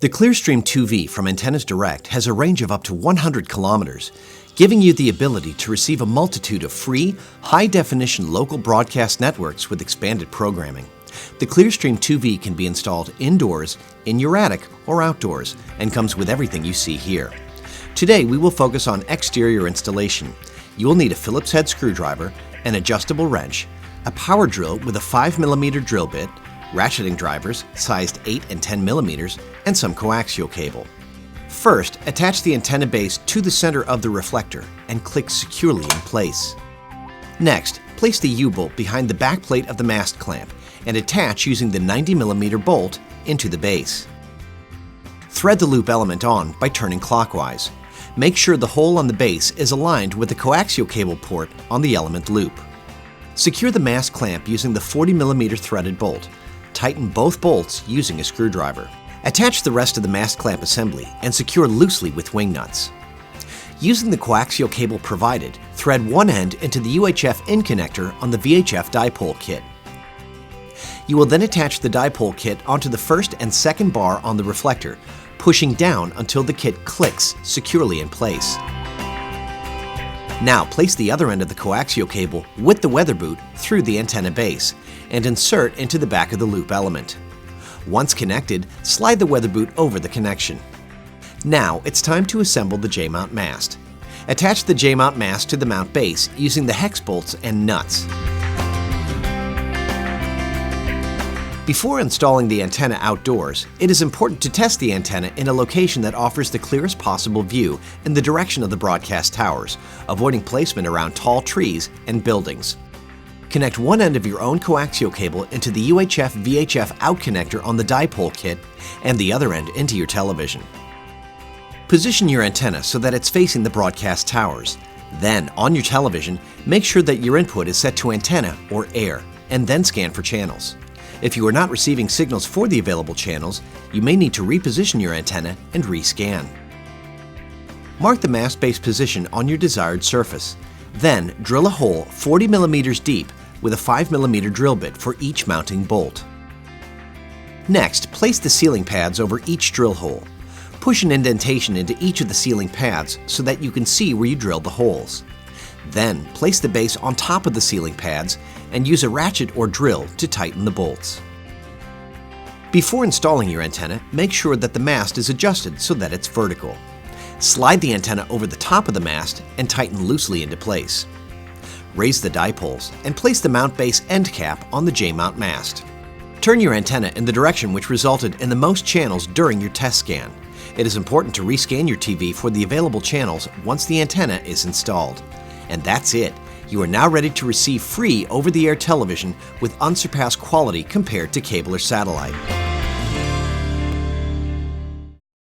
The ClearStream 2V from Antennas Direct has a range of up to 100 kilometers, giving you the ability to receive a multitude of free, high-definition local broadcast networks with expanded programming. The ClearStream 2V can be installed indoors, in your attic, or outdoors, and comes with everything you see here. Today, we will focus on exterior installation. You will need a Phillips head screwdriver, an adjustable wrench, a power drill with a 5mm drill bit, ratcheting drivers sized 8 and 10 millimeters, and some coaxial cable. First, attach the antenna base to the center of the reflector and click securely in place. Next, place the U-bolt behind the back plate of the mast clamp and attach using the 90mm bolt into the base. Thread the loop element on by turning clockwise. Make sure the hole on the base is aligned with the coaxial cable port on the element loop. Secure the mast clamp using the 40mm threaded bolt. Tighten both bolts using a screwdriver. Attach the rest of the mast clamp assembly and secure loosely with wing nuts. Using the coaxial cable provided, thread one end into the UHF in connector on the VHF dipole kit. You will then attach the dipole kit onto the first and second bar on the reflector, pushing down until the kit clicks securely in place. Now place the other end of the coaxial cable with the weather boot through the antenna base and insert into the back of the loop element. Once connected, slide the weather boot over the connection. Now it's time to assemble the J-mount mast. Attach the J-mount mast to the mount base using the hex bolts and nuts. Before installing the antenna outdoors, it is important to test the antenna in a location that offers the clearest possible view in the direction of the broadcast towers, avoiding placement around tall trees and buildings. Connect one end of your own coaxial cable into the UHF VHF out connector on the dipole kit and the other end into your television. Position your antenna so that it's facing the broadcast towers. Then, on your television, make sure that your input is set to antenna or air, and then scan for channels. If you are not receiving signals for the available channels, you may need to reposition your antenna and rescan. Mark the mast base position on your desired surface. Then, drill a hole 40mm deep with a 5mm drill bit for each mounting bolt. Next, place the sealing pads over each drill hole. Push an indentation into each of the sealing pads so that you can see where you drilled the holes. Then, place the base on top of the sealing pads and use a ratchet or drill to tighten the bolts. Before installing your antenna, make sure that the mast is adjusted so that it's vertical. Slide the antenna over the top of the mast and tighten loosely into place. Raise the dipoles and place the mount base end cap on the J-mount mast. Turn your antenna in the direction which resulted in the most channels during your test scan. It is important to rescan your TV for the available channels once the antenna is installed. And that's it. You are now ready to receive free over-the-air television with unsurpassed quality compared to cable or satellite.